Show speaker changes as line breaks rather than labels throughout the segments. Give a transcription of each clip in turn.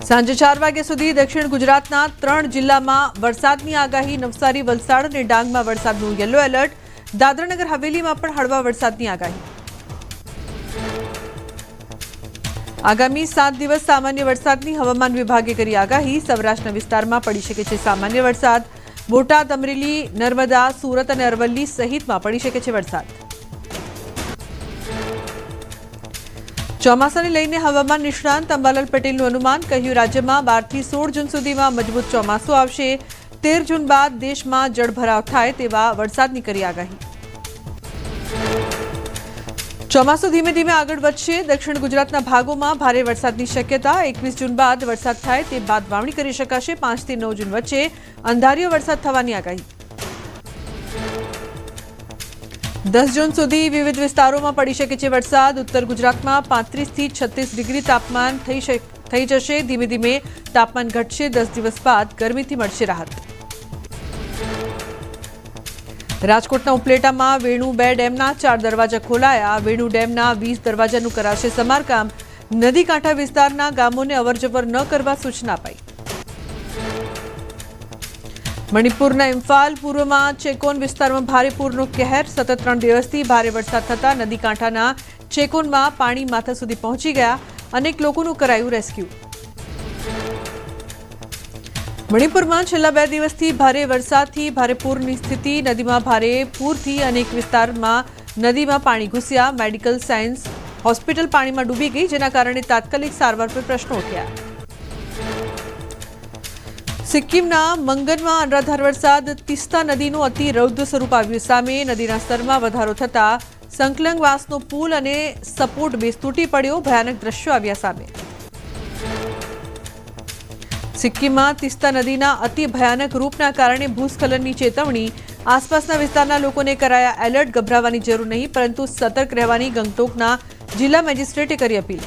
સાંજે 4 વાગ્યા સુધી દક્ષિણ ગુજરાતના 3 જિલ્લામાં વરસાદની આગાહી। નવસારી, વલસાડ અને ડાંગમાં વરસાદનું યલો એલર્ટ। દાદરાનગર હવેલીમાં પણ હળવા વરસાદની આગાહી। આગામી 7 દિવસ સામાન્ય વરસાદની હવામાન વિભાગે કરી આગાહી। સૌરાષ્ટ્રના વિસ્તારમાં પડી શકે છે સામાન્ય વરસાદ। બોટાદ, અમરેલી, નર્મદા, સુરત અને અરવલ્લી સહિતમાં પડી શકે છે વરસાદ। ચોમાસાને લઈને હવામાન નિષ્ણાંત અંબાલાલ પટેલનું અનુમાન। કહ્યું, રાજ્યમાં 12 થી 16 જૂન સુધીમાં મજબૂત ચોમાસું આવશે। 13 જૂન બાદ દેશમાં જળભરાવ થાય તેવા વરસાદની કરી આગાહી। ચોમાસું ધીમે ધીમે આગળ વધશે। દક્ષિણ ગુજરાતના ભાગોમાં ભારે વરસાદની શક્યતા। 21 જૂન બાદ વરસાદ થાય તે બાદ વાવણી કરી શકાશે। 5 થી 9 જૂન વચ્ચે અંધારિયો વરસાદ થવાની આગાહી। 10 જૂન સુધી વિવિધ વિસ્તારોમાં પડી શકે છે વરસાદ। ઉત્તર ગુજરાતમાં 35 થી 36 ડિગ્રી તાપમાન થઈ જશે। ધીમે ધીમે તાપમાન ઘટશે। 10 દિવસ બાદ ગરમીથી મળશે રાહત। રાજકોટના ઉપલેટામાં વેણુ 2 ડેમના 4 દરવાજા ખોલાયા। વેણુ ડેમના 20 દરવાજાનું કરાશે સમારકામ। નદી કાંઠા વિસ્તારના ગામોને અવરજવર ન કરવા સૂચના અપાઈ। મણિપુરના ઇમ્ફાલ પૂર્વમાં ચેકોન વિસ્તારમાં ભારે પૂરનો કહેર। સતત 3 દિવસથી ભારે વરસાદ થતાં નદી કાંઠાના ચેકોનમાં પાણી માથા સુધી પહોંચી ગયા। અનેક લોકોનું કરાયું રેસ્ક્યુ। મણિપુરમાં છેલ્લા 2 દિવસથી ભારે વરસાદથી ભારે પૂરની સ્થિતિ। નદીમાં ભારે પૂરથી અનેક વિસ્તારમાં નદીમાં પાણી ઘૂસ્યા। મેડિકલ સાયન્સ હોસ્પિટલ પાણીમાં ડૂબી ગઈ, જેના કારણે તાત્કાલિક સારવાર પર પ્રશ્નો ઉઠ્યા। સિક્કિમના મંગનમાં અનરાધાર વરસાદ। તિસ્તા નદીનું અતિ રૌદ્ર સ્વરૂપ આવ્યું સામે। નદીના સ્તરમાં વધારો થતાં સંકલંગવાસનો પુલ અને સપોર્ટ બેઝ તૂટી પડ્યો। ભયાનક દ્રશ્યો આવ્યા સામે। સિક્કિમમાં તિસ્તા નદીના અતિ ભયાનક રૂપના કારણે ભૂસ્ખલનની ચેતવણી। આસપાસના વિસ્તારના લોકોને કરાયા એલર્ટ। ગભરાવાની જરૂર નહીં, પરંતુ સતર્ક રહેવાની ગંગટોકના જિલ્લા મેજિસ્ટ્રેટે કરી અપીલ।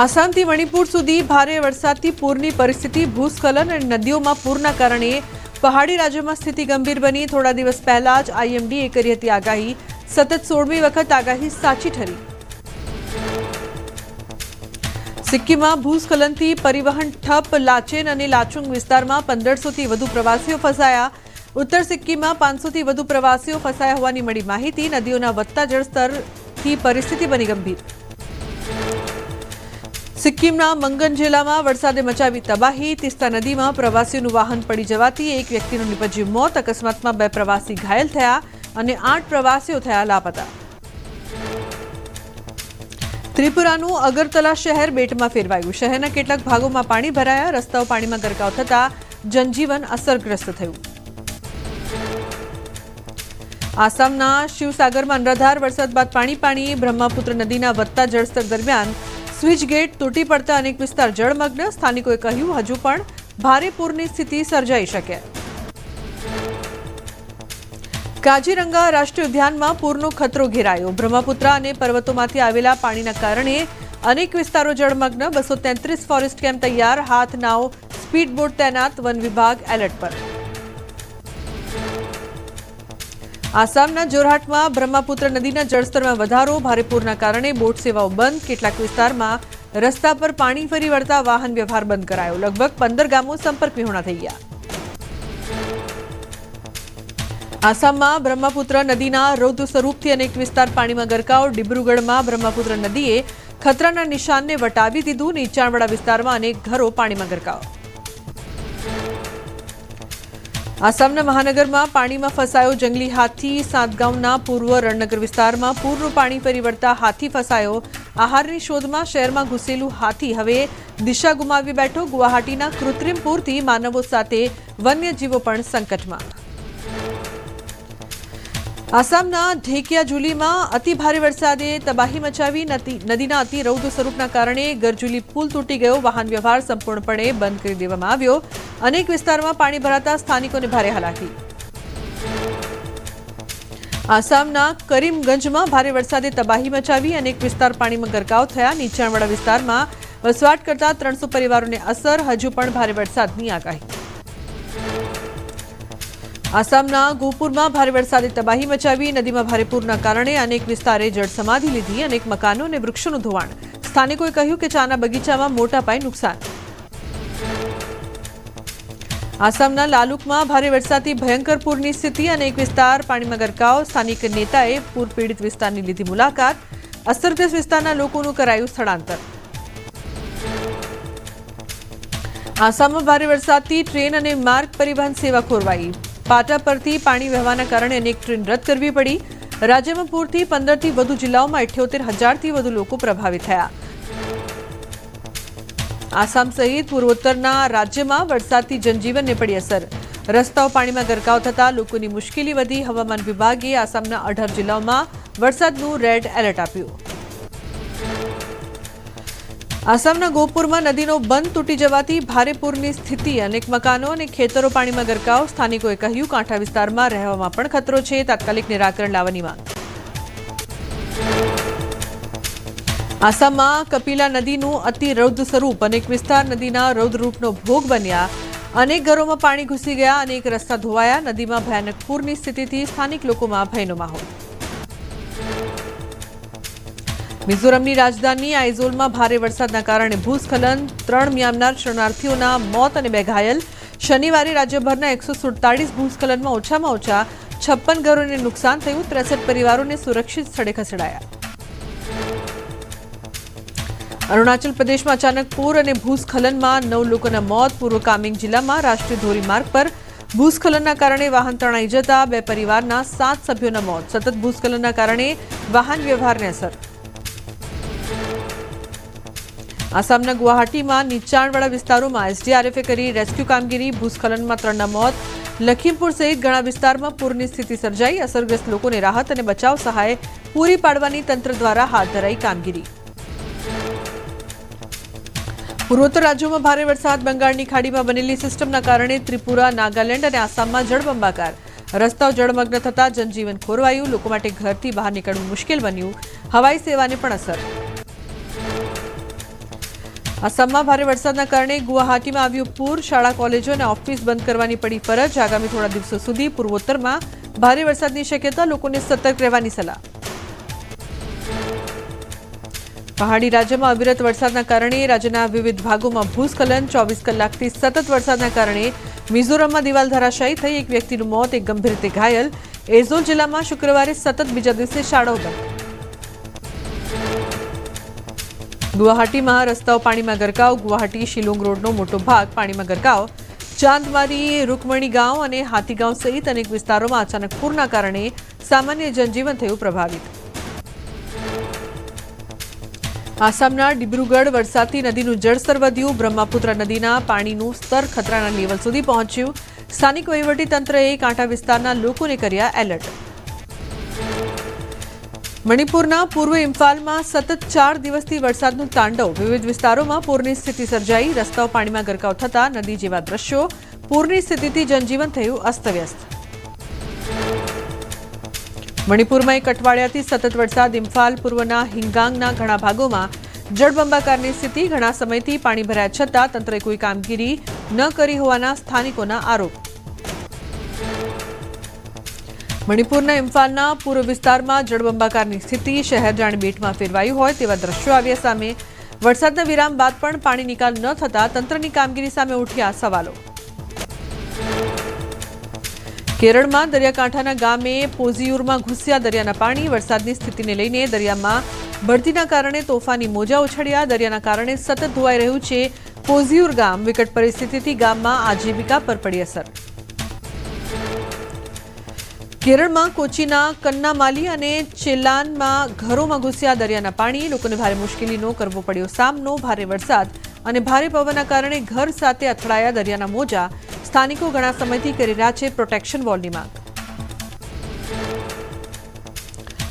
આસામથી મણિપુર સુધી ભારે વરસાદથી પૂરની પરિસ્થિતિ। ભૂસ્ખલન અને નદીઓમાં પૂરના કારણે પહાડી રાજ્યોમાં સ્થિતિ ગંભીર બની। થોડા દિવસ પહેલા જ આઈએમડીએ કરી હતી આગાહી। સતત 16મી વખત આગાહી સાચી ઠરી। સિક્કિમમાં ભૂસ્ખલનથી પરિવહન ઠપ। લાચેન અને લાચુંગ વિસ્તારમાં 1500થી વધુ પ્રવાસીઓ ફસાયા। ઉત્તર સિક્કિમમાં 500થી વધુ પ્રવાસીઓ ફસાયા હોવાની મળી માહિતી। નદીઓના વધતા જળસ્તરથી પરિસ્થિતિ બની ગંભીર। સિક્કિમના મંગન જિલ્લામાં વરસાદે મચાવી તબાહી। તિસ્તા નદીમાં પ્રવાસીઓનું વાહન પડી જવાથી એક વ્યક્તિનું નીપજ્યું મોત। અકસ્માતમાં 2 પ્રવાસી ઘાયલ થયા અને 8 પ્રવાસીઓ થયા લાપતા। ત્રિપુરાનું અગરતલા શહેર બેટમાં ફેરવાયું। શહેરના કેટલાક ભાગોમાં પાણી ભરાયા। રસ્તાઓ પાણીમાં ગરકાવ થતાં જનજીવન અસરગ્રસ્ત થયું। આસામના શિવસાગરમાં અનરાધાર વરસાદ બાદ પાણી। બ્રહ્મપુત્ર નદીના વધતા જળસ્તર દરમિયાન સ્વિચ ગેટ તૂટી પડતા અનેક વિસ્તાર જળમગ્ન। સ્થાનિકોએ કહ્યું, હજુ પણ ભારે પૂરની સ્થિતિ સર્જાઈ શકે। કાજીરંગા રાષ્ટ્રીય ઉદ્યાનમાં પૂરનો ખતરો ઘેરાયો। બ્રહ્મપુત્ર અને પર્વતોમાંથી આવેલા પાણીના કારણે અનેક વિસ્તારો જળમગ્ન। 233 ફોરેસ્ટ કેમ્પ તૈયાર। હાથ, નાવ, સ્પીડ બોટ તૈનાત। વન વિભાગ એલર્ટ પર। આસામના જોરહાટમાં બ્રહ્મપુત્ર નદીના જળસ્તરમાં વધારો। ભારે પૂરના કારણે બોટ સેવાઓ બંધ। કેટલાક વિસ્તારમાં રસ્તા પર પાણી ફરી વળતા વાહન વ્યવહાર બંધ કરાયો। લગભગ 15 ગામો સંપર્ક વિહોણા થઈ ગયા। આસામમાં બ્રહ્મપુત્ર નદીના રૌદ્ર સ્વરૂપથી અનેક વિસ્તાર પાણીમાં ગરકાવ। ડિબ્રુગઢમાં બ્રહ્મપુત્ર નદીએ ખતરાના નિશાનને વટાવી દીધું। નીચાણવાળા વિસ્તારમાં અનેક ઘરો પાણીમાં ગરકાવ। આસામના મહાનગરમાં પાણીમાં ફસાયો જંગલી હાથી। સાતગાંવના પૂર્વ રણનગર વિસ્તારમાં પૂરનું પાણી ફરી વળતા હાથી ફસાયો। આહારની શોધમાં શહેરમાં ઘૂસેલું હાથી હવે દિશા ગુમાવી બેઠો। ગુવાહાટીના કૃત્રિમ પૂરથી માનવો સાથે વન્યજીવો પણ સંકટમાં। આસામના ઢેકિયાજુલીમાં અતિ ભારે વરસાદે તબાહી મચાવી। નદીના અતિ રૌદ્ર સ્વરૂપના કારણે ગરજુલી પુલ તૂટી ગયો। વાહન વ્યવહાર સંપૂર્ણપણે બંધ કરી દેવામાં આવ્યો। અનેક વિસ્તારમાં પાણી ભરાતા સ્થાનિકોને ભારે હાલાકી। આસામના કરીમગંજમાં ભારે વરસાદે તબાહી મચાવી। અનેક વિસ્તાર પાણીમાં ગરકાવ થયા। નીચાણવાળા વિસ્તારમાં વસવાટ કરતા 300 પરિવારોને અસર। હજુ પણ ભારે વરસાદની આગાહી। આસામના ગોપુરમાં ભારે વરસાદે તબાહી મચાવી। નદીમાં ભારે પૂરના કારણે અનેક વિસ્તારે જળસમાધિ લીધી। અનેક મકાનો અને વૃક્ષોનું ધોવાણ। સ્થાનિકોએ કહ્યું કે ચાના બગીચામાં મોટા પાયે નુકસાન. આસામના લાલુકમાં ભારે વરસાદથી ભયંકર પૂરની સ્થિતિ. અનેક વિસ્તાર પાણીમાં ગરકાવ. સ્થાનિક નેતાએ પૂર પીડિત વિસ્તારની લીધી મુલાકાત. અસરગ્રસ્ત વિસ્તારના લોકોનું કરાયું સ્થળાંતર. આસામમાં ભારે વરસાદથી ટ્રેન અને માર્ગ પરિવહન સેવા ખોરવાઈ. પાટા પરથી પાણી વહેવાના કારણે અનેક ટ્રેન રદ કરવી પડી. રાજ્યમાં પૂરથી 15થી વધુ જિલ્લાઓમાં 78,000થી વધુ લોકો પ્રભાવિત થયા. આસામ સહિત પૂર્વોત્તરના રાજ્યમાં વરસાદથી જનજીવનને પડી અસર. રસ્તાઓ પાણીમાં ગરકાવ થતાં લોકોની મુશ્કેલી વધી. હવામાન વિભાગે આસામના 18 જિલ્લાઓમાં વરસાદનું રેડ એલર્ટ આપ્યું. આસામના ગોપુરમાં નદીનો બંધ તૂટી જવાથી ભારે પૂરની સ્થિતિ. અનેક મકાનો અને ખેતરો પાણીમાં ગરકાવ. સ્થાનિકોએ કહ્યું કાંઠા વિસ્તારમાં રહેવામાં પણ ખતરો છે. તાત્કાલિક નિરાકરણ લાવવાની માંગ. આસામમાં કપિલા નદીનું અતિ રૌદ્ર સ્વરૂપ. અનેક વિસ્તાર નદીના રૌદ્ર રૂપનો ભોગ બન્યા. અનેક ઘરોમાં પાણી ઘૂસી ગયા. અનેક રસ્તા ધોવાયા. નદીમાં ભયાનક પૂરની સ્થિતિથી સ્થાનિક લોકોમાં ભયનો માહોલ. મિઝોરમની રાજધાની આઇઝોલમાં ભારે વરસાદના કારણે ભૂસ્ખલન. 3 મ્યાનમાર શરણાર્થીઓના મોત અને 2 ઘાયલ. શનિવારે રાજ્યભરના 147 ભૂસ્ખલનમાં ઓછામાં ઓછા 56 ઘરોને નુકસાન થયું. 63 પરિવારોને સુરક્ષિત સ્થળે ખસેડાયા. અરુણાચલ પ્રદેશમાં અચાનક પૂર અને ભૂસ્ખલનમાં 9 લોકોના મોત. પૂર્વ કામેંગ જિલ્લામાં રાષ્ટ્રીય ધોરીમાર્ગ પર ભૂસ્ખલનના કારણે વાહન તણાઈ જતા 2 પરિવારના 7 સભ્યોના મોત. સતત ભૂસ્ખલનના કારણે વાહન વ્યવહારને અસર. આસામના ગુવાહાટીમાં નીચાણવાળા વિસ્તારોમાં એસડીઆરએફે કરી રેસ્ક્યુ કામગીરી. ભૂસ્ખલનમાં 3ના મોત. લખીમપુર સહિત ઘણા વિસ્તારમાં પૂરની સ્થિતિ સર્જાઈ. અસરગ્રસ્ત લોકોને રાહત અને બચાવ સહાય પૂરી પાડવાની તંત્ર દ્વારા હાથ ધરાઈ કામગીરી. પૂર્વોત્તર રાજ્યોમાં ભારે વરસાદ. બંગાળની ખાડીમાં બનેલી સિસ્ટમના કારણે ત્રિપુરા, નાગાલેન્ડ અને આસામમાં જળબંબાકાર. રસ્તાઓ જળમગ્ન થતા જનજીવન ખોરવાયું. લોકો માટે ઘરથી બહાર નીકળવું મુશ્કેલ બન્યું. હવાઈ સેવાને પણ અસર. આસામમાં ભારે વરસાદના કારણે ગુવાહાટીમાં આવ્યું પૂર. શાળા, કોલેજો અને ઓફિસ બંધ કરવાની પડી ફરજ. આગામી થોડા દિવસો સુધી પૂર્વોત્તરમાં ભારે વરસાદની શક્યતા. લોકોને સતર્ક રહેવાની સલાહ. પહાડી રાજ્યમાં અવિરત વરસાદના કારણે રાજ્યના વિવિધ ભાગોમાં ભૂસ્ખલન. 24 કલાકથી સતત વરસાદના કારણે મિઝોરમમાં દિવાલ ધરાશાયી થઈ. 1 વ્યક્તિનું મોત, 1 ગંભીર રીતે ઘાયલ. એઝોલ જિલ્લામાં શુક્રવારે સતત બીજા દિવસે શાળાઓ બંધ. ગુવાહાટીમાં રસ્તાઓ પાણીમાં ગરકાવ. ગુવાહાટી શિલોંગ રોડનો મોટો ભાગ પાણીમાં ગરકાવ. ચાંદમારી, રૂકમણી ગાંવ અને હાથીગાંવ સહિત અનેક વિસ્તારોમાં અચાનક પૂરના કારણે સામાન્ય જનજીવન થયું પ્રભાવિત. આસામના ડિબ્રુગઢ વરસાદથી નદીનું જળસ્તર વધ્યું. બ્રહ્મપુત્ર નદીના પાણીનું સ્તર ખતરાના લેવલ સુધી પહોંચ્યું. સ્થાનિક વહીવટીતંત્રએ કાંઠા વિસ્તારના લોકોને કર્યા એલર્ટ. મણિપુરના પૂર્વ ઇમ્ફાલમાં સતત 4 દિવસથી વરસાદનું તાંડવ. વિવિધ વિસ્તારોમાં પૂરની સ્થિતિ સર્જાઈ. રસ્તાઓ પાણીમાં ગરકાવ થતા નદી જેવા દ્રશ્યો. પૂરની સ્થિતિથી જનજીવન થયું અસ્તવ્યસ્ત. મણિપુરમાં 1 અઠવાડિયાથી સતત વરસાદ. ઇમ્ફાલ પૂર્વના હિંગાંગના ઘણા ભાગોમાં જળબંબાકારની સ્થિતિ. ઘણા સમયથી પાણી ભરાયા છતાં તંત્રએ કોઈ કામગીરી ન કરી હોવાના સ્થાનિકોના આરોપ. મણિપુરના ઇમ્ફાલના પૂર્વ વિસ્તારમાં જળબંબાકારની સ્થિતિ. શહેર જાણે બેટમાં ફેરવાયું હોય તેવા દ્રશ્યો આવ્યા સામે. વરસાદના વિરામ બાદ પણ પાણી નિકાલ ન થતા તંત્રની કામગીરી સામે ઉઠ્યા સવાલો. કેરળમાં દરિયાકાંઠાના ગામે પોઝિયુરમાં ઘૂસ્યા દરિયાના પાણી. વરસાદની સ્થિતિને લઈને દરિયામાં ભરતીના કારણે તોફાની મોજા ઉછળ્યા. દરિયાના કારણે સતત ધોવાઈ રહ્યું છે પોઝિયુર ગામ. વિકટ પરિસ્થિતિથી ગામમાં આજીવિકા પર પડી અસર. કેરળમાં કોચીના કન્નામાલી અને ચેલ્લાનમાં ઘરોમાં ઘૂસ્યા દરિયાના પાણી. લોકોને ભારે મુશ્કેલીનો કરવો પડ્યો સામનો. ભારે વરસાદ અને ભારે પવનના કારણે ઘર સાથે અથડાયા દરિયાના મોજા. સ્થાનિકો ઘણા સમયથી કરી રહ્યા છે પ્રોટેક્શન વોલની માંગ.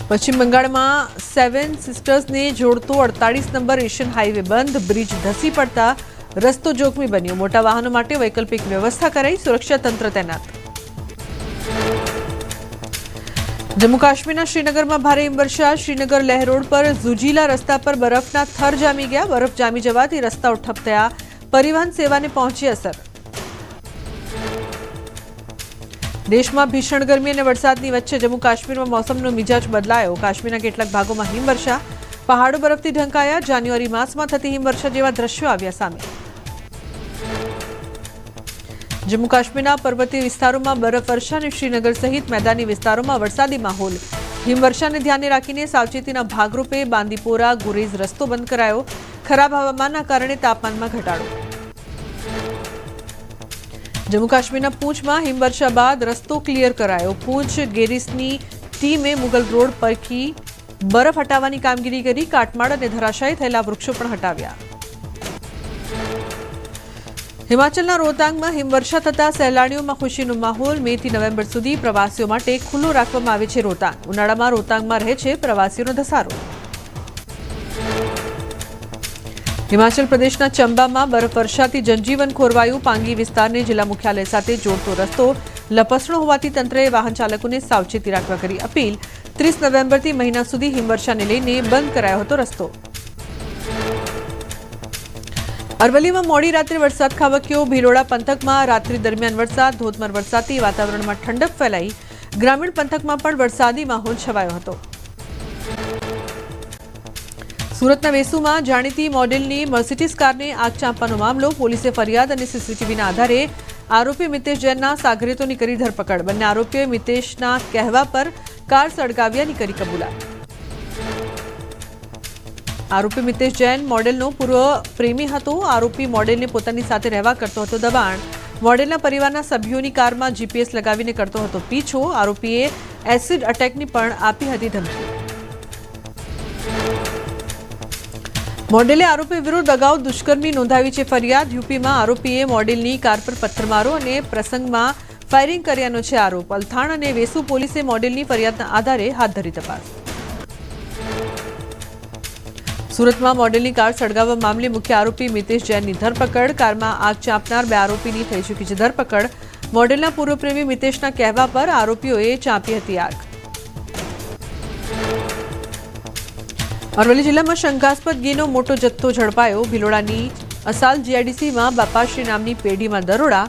પશ્ચિમ બંગાળમાં 7 સિસ્ટર્સને જોડતો 48 નંબર એશિયન હાઈવે બંધ. બ્રિજ ધસી પડતા રસ્તો જોખમી બન્યો. મોટા વાહનો માટે વૈકલ્પિક વ્યવસ્થા કરાઈ. સુરક્ષા તંત્ર તૈનાત. જમ્મુ કાશ્મીરના શ્રીનગરમાં ભારે હિમવર્ષા. શ્રીનગર લેહ રોડ પર ઝુજીલા રસ્તા પર બરફના થર જામી ગયા. બરફ જામી જવાથી રસ્તાઓ ઠપ થયા. પરિવહન સેવાને પહોંચી અસર. દેશમાં ભીષણ ગરમી અને વરસાદની વચ્ચે જમ્મુ કાશ્મીરમાં મોસમનો મિજાજ બદલાયો. કાશ્મીરના કેટલાક ભાગોમાં હિમવર્ષા. પહાડો બરફથી ઢંકાયા. જાન્યુઆરી માસમાં થતી હિમવર્ષા જેવા દ્રશ્યો આવ્યા સામે. જમ્મુ કાશ્મીરના પર્વતીય વિસ્તારોમાં બરફવર્ષા અને શ્રીનગર સહિત મેદાની વિસ્તારોમાં વરસાદી માહોલ. હિમવર્ષાને ધ્યાને રાખીને સાવચેતીના ભાગરૂપે બાંદીપોરા ગુરેઝ રસ્તો બંધ કરાયો. ખરાબ હવામાનના કારણે તાપમાનમાં ઘટાડો. જમ્મુ કાશ્મીરના પૂંછમાં હિમવર્ષા બાદ રસ્તો ક્લિયર કરાયો. પૂંછ ગેરીસની ટીમે મુગલ રોડ પરથી બરફ હટાવવાની કામગીરી કરી. કાટમાળ અને ધરાશાયી થયેલા વૃક્ષો પણ હટાવ્યા. હિમાચલના રોહતાંગમાં હિમવર્ષા થતા સહેલાણીઓમાં ખુશીનો માહોલ. 2 થી નવેમ્બર સુધી પ્રવાસીઓ માટે ખુલ્લું રાખવામાં આવે છે રોહતાંગ. ઉનાળામાં રોહતાંગમાં રહે છે પ્રવાસીઓનો ધસારો. હિમાચલ પ્રદેશના ચંબામાં બરફવર્ષાથી જનજીવન ખોરવાયું. પાંગી વિસ્તારને જિલ્લા મુખ્યાલય સાથે જોડતો રસ્તો લપસણો હોવાથી તંત્રએ વાહન ચાલકોને સાવચેતી રાખવા કરી અપીલ. 30 નવેમ્બરથી મહિના સુધી હિમવર્ષાને લઈને બંધ કરાયો હતો રસ્તો. અરવલ્લીમાં મોડી રાત્રે વરસાદ ખાબક્યો. ભિલોડા પંથકમાં રાત્રિ દરમિયાન વરસાદ. ધોધમાર વરસાદથી વાતાવરણમાં ઠંડક ફેલાઈ. ગ્રામીણ પંથકમાં પણ વરસાદી માહોલ છવાયો હતો. સુરતના વેસુમાં જાણીતી મોડેલની મર્સિડીઝ કારને આગ ચાંપવાનો મામલો. પોલીસે ફરિયાદ અને સીસીટીવીના આધારે આરોપી મિતેશ જૈનના સાગરીતોની કરી ધરપકડ. બંને આરોપીઓએ મિતેશના કહેવા પર કાર સળગાવ્યાની કરી કબૂલાત. આરોપી મિતેશ જૈન મોડેલનો પૂર્વ પ્રેમી હતો. આરોપી મોડેલને પોતાની સાથે રહેવા કરતો હતો દબાણ. મોડેલના પરિવારના સભ્યોની કારમાં જીપીએસ લગાવીને કરતો હતો પીછો. આરોપીએ એસિડ અટેકની પણ આપી હતી ધમકી. મોડેલે આરોપી વિરુદ્ધ અગાઉ દુષ્કર્મની નોંધાવી છે ફરિયાદ. યુપીમાં આરોપીએ મોડેલની કાર પર પથ્થરમારો અને પ્રસંગમાં ફાયરિંગ કર્યાનો છે આરોપ. અલથાણ અને વેસુ પોલીસે મોડેલની ફરિયાદના આધારે હાથ ધરી તપાસ. સુરતમાં મોડેલની કાર સળગાવવા મામલે મુખ્ય આરોપી મિતેશ જૈનની ધરપકડ. કારમાં આગ ચાંપનાર 2 આરોપીની થઈ ચૂકી છે ધરપકડ. મોડેલના પૂર્વ પ્રેમી મિતેશના કહેવા પર આરોપીઓએ ચાંપી હતી આગ. અરવલ્લી જિલ્લામાં શંકાસ્પદ ઘીનો મોટો જથ્થો ઝડપાયો. ભિલોડાની અસાલ જીઆઈડીસીમાં બાપાશ્રી નામની પેઢીમાં દરોડા.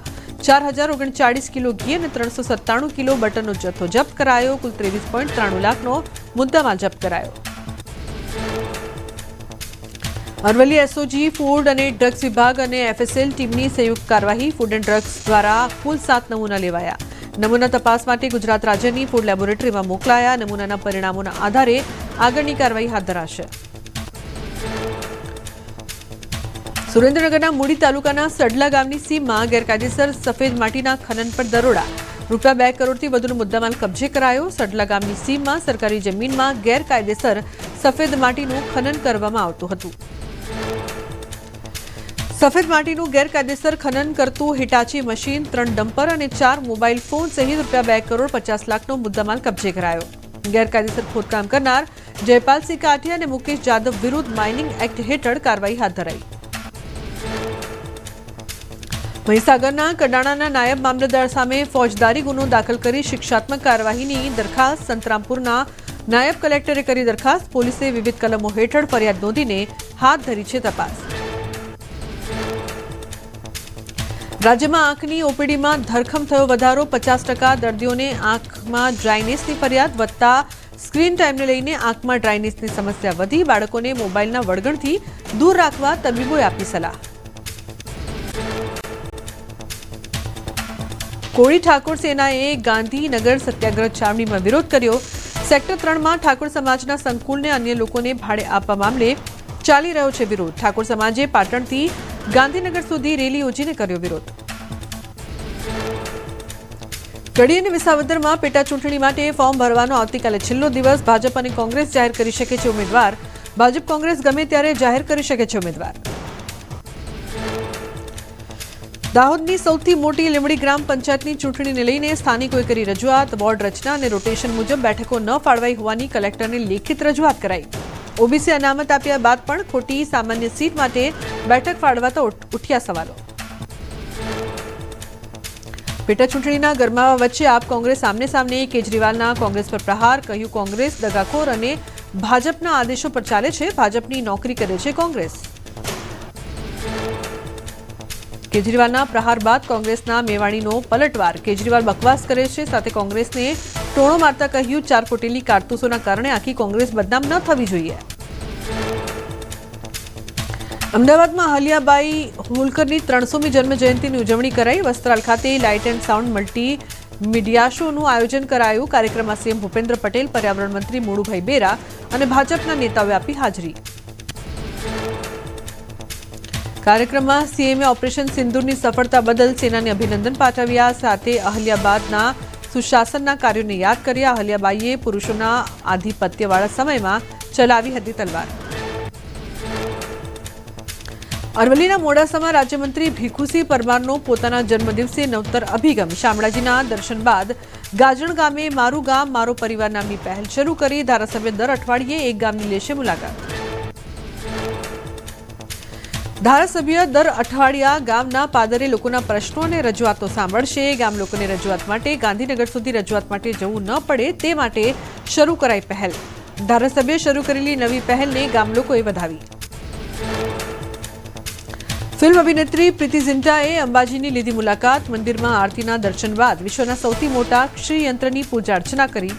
4039 કિલો ઘી અને 397 કિલો બટરનો જથ્થો જપ્ત કરાયો. કુલ 23.93 લાખનો મુદ્દામાલ જપ્ત કરાયો. અરવલ્લી એસઓજી ફૂડ અને ડ્રગ્સ વિભાગ અને એફએસએલ ટીમની સંયુક્ત કાર્યવાહી. ફૂડ એન્ડ ડ્રગ્સ દ્વારા કુલ 7 નમૂના લેવાયા. નમૂના તપાસ માટે ગુજરાત રાજ્યની ફૂડ લેબોરેટરીમાં મોકલાયા. નમૂનાના પરિણામોના આધારે આગળની કાર્યવાહી હાથ ધરાશે. સુરેન્દ્રનગરના મૂડી તાલુકાના સડલા ગામની સીમમાં ગેરકાયદેસર સફેદ માટીના ખનન પર દરોડા. રૂપિયા 2 કરોડથી વધુનો મુદ્દામાલ કબજે કરાયો. સડલા ગામની સીમમાં સરકારી જમીનમાં ગેરકાયદેસર સફેદ માટીનું ખનન કરવામાં આવતું હતું. સફેદ માટીનું ગેરકાયદેસર ખનન કરતું હિટાચી મશીન, 3 ડમ્પર અને 4 મોબાઈલ ફોન સહિત રૂપિયા 2 કરોડ 50 લાખનો મુદ્દામાલ કબજે કરાયો. ગેરકાયદેસર ખોદકામ કરનાર જયપાલસિંહ કાઠિયા અને મુકેશ જાદવ વિરુદ્ધ માઇનિંગ એક્ટ હેઠળ કાર્યવાહી હાથ ધરાઈ. મહીસાગરના કડાણાના નાયબ મામલતદાર સામે ફોજદારી ગુનો દાખલ કરી શિક્ષાત્મક કાર્યવાહીની દરખાસ્ત. સંતરામપુરના નાયબ કલેક્ટરે કરી દરખાસ્ત. પોલીસે વિવિધ કલમો હેઠળ ફરિયાદ નોંધીને હાથ ધરી છે તપાસ. રાજ્યમાં આંખની ઓપીડીમાં ધરખમ થયો વધારો. 50% દર્દીઓને આંખમાં ડ્રાયનેસની ફરિયાદ. વધતા સ્ક્રીન ટાઈમને લઈને આંખમાં ડ્રાયનેસની સમસ્યા વધી. બાળકોને મોબાઈલના વળગણથી દૂર રાખવા તબીબોએ આપી સલાહ. કોળી ઠાકોર સેનાએ ગાંધીનગર સત્યાગ્રહ છાવણીમાં વિરોધ કર્યો. સેક્ટર 3માં ઠાકોર સમાજના સંકુલને અન્ય લોકોને ભાડે આપવા મામલે ચાલી રહ્યો છે વિરોધ. ઠાકોર સમાજે પાટણથી ગાંધીનગર સુધી રેલી યોજીને કર્યો વિરોધ. કડી અને વિસાવદરમાં પેટા ચૂંટણી માટે ફોર્મ ભરવાનો આવતીકાલે છેલ્લો દિવસ. ભાજપ અને કોંગ્રેસ જાહેર કરી શકે છે ઉમેદવાર. ભાજપ કોંગ્રેસ ગમે ત્યારે જાહેર કરી શકે છે ઉમેદવાર. દાહોદની સૌથી મોટી લીંબડી ગ્રામ પંચાયતની ચૂંટણીને લઈને સ્થાનિકોએ કરી રજૂઆત. વોર્ડ રચના અને રોટેશન મુજબ બેઠકો ન ફાળવાઈ હોવાની કલેક્ટરને લેખિત રજૂઆત કરાઈ. ઓબીસી અનામત આપ્યા બાદ પણ ખોટી સામાન્ય સીટ માટે બેઠક ફાળવાતા ઉઠ્યા સવાલો. પેટા ચૂંટણીના ગરમાવા વચ્ચે આપ કોંગ્રેસ આમને સામને. કેજરીવાલના કોંગ્રેસ પર પ્રહાર. કહ્યું કોંગ્રેસ દગાખોર અને ભાજપના આદેશો પર ચાલે છે. ભાજપની નોકરી કરે છે કોંગ્રેસ. કેજરીવાલના પ્રહાર બાદ કોંગ્રેસના મેવાણીનો પલટવાર. કેજરીવાલ બકવાસ કરે છે, સાથે કોંગ્રેસને ટોણો મારતા કહ્યું 4 ફૂટેલી કારતૂસોના કારણે આખી કોંગ્રેસ બદનામ ન થવી જોઈએ. અમદાવાદમાં અહલ્યાબાઈ હોલકરની 300મી જન્મજયંતિની ઉજવણી કરાઈ. વસ્ત્રાલ ખાતે light and sound multi media શોનું આયોજન કરાયું. કાર્યક્રમમાં સીએમ ભૂપેન્દ્ર પટેલ, પર્યાવરણ મંત્રી મોડુભાઈ બેરા અને ભાજપના નેતાઓએ આપી હાજરી. કાર્યક્રમમાં સીએમએ ઓપરેશન સિંદૂરની સફળતા બદલ સેનાને અભિનંદન પાઠવ્યા. સાથે અહલ્યાબાદના સુશાસનના કાર્યોને યાદ કર્યા. અહલ્યાબાઈએ પુરુષોના આધિપત્યવાળા સમયમાં ચલાવી હતી તલવાર. અરવલ્લીના મોડાસામાં રાજ્યમંત્રી ભીખુસિંહ પરમારનો પોતાના જન્મદિવસે નવતર અભિગમ. શામળાજીના દર્શન બાદ ગાજણ ગામે મારું ગામ મારો પરિવાર નામની પહેલ શરૂ કરી. ધારાસભ્ય દર અઠવાડિયે એક ગામની લેશે મુલાકાત. ધારાસભ્ય દર અઠવાડિયા ગામના પાદરે લોકોના પ્રશ્નો અને રજૂઆતો સાંભળશે. ગામ લોકોને રજૂઆત માટે ગાંધીનગર સુધી રજૂઆત માટે જવું ન પડે તે માટે શરૂ કરાઈ પહેલ. ધારાસભ્ય શરૂ કરેલી નવી પહેલને ગામ લોકોએ વધાવી. ફિલ્મ અભિનેત્રી પ્રીતિ ઝિંટાએ અંબાજીની લીધી મુલાકાત. મંદિરમાં આરતીના દર્શન બાદ વિશ્વના સૌથી મોટા શ્રીયંત્રની પૂજા અર્ચના કરી.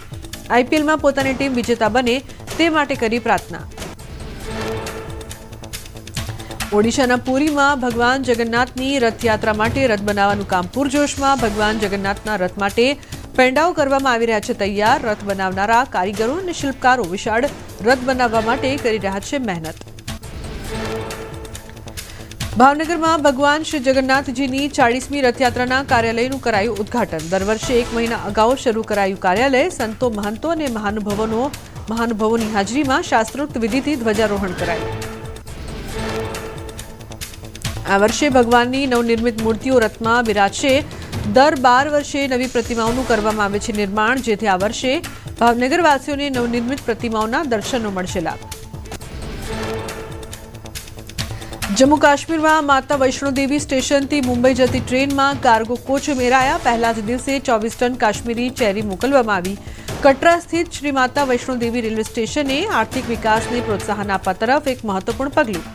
આઈપીએલમાં પોતાની ટીમ વિજેતા બને તે માટે કરી પ્રાર્થના. ઓડિશાના પુરીમાં ભગવાન જગન્નાથની રથયાત્રા માટે રથ બનાવવાનું કામ પૂરજોશમાં. ભગવાન જગન્નાથના રથ માટે પેંડાઓ કરવામાં આવી રહ્યા છે તૈયાર. રથ બનાવનારા કારીગરો અને શિલ્પકારો વિશાળ રથ બનાવવા માટે કરી રહ્યા છે મહેનત. ભાવનગરમાં ભગવાન શ્રી જગન્નાથજીની 40મી રથયાત્રાના કાર્યાલયનું કરાયું ઉદ્ઘાટન. દર વર્ષે 1 મહિના અગાઉ શરૂ કરાયું કાર્યાલય. સંતો, મહંતો અને મહાનુભાવોની હાજરીમાં શાસ્ત્રોક્ત વિધિથી ધ્વજારોહણ કરાયું. આ વર્ષે ભગવાનની નવનિર્મિત મૂર્તિઓ રથમાં બિરાજશે. દર 12 વર્ષે નવી પ્રતિમાઓનું કરવામાં આવે છે નિર્માણ, જેથી આ વર્ષે ભાવનગરવાસીઓને નવનિર્મિત પ્રતિમાઓના દર્શનનો મળશે લાભ. જમ્મુ કાશ્મીરમાં માતા વૈષ્ણોદેવી સ્ટેશનથી મુંબઈ જતી ટ્રેનમાં કાર્ગો કોચ ઉમેરાયા. પહેલા જ દિવસે 24 ટન કાશ્મીરી ચેરી મોકલવામાં આવી. કટરા સ્થિત શ્રી માતા વૈષ્ણોદેવી રેલવે સ્ટેશને આર્થિક વિકાસને પ્રોત્સાહન આપવા તરફ એક મહત્વપૂર્ણ પગલું.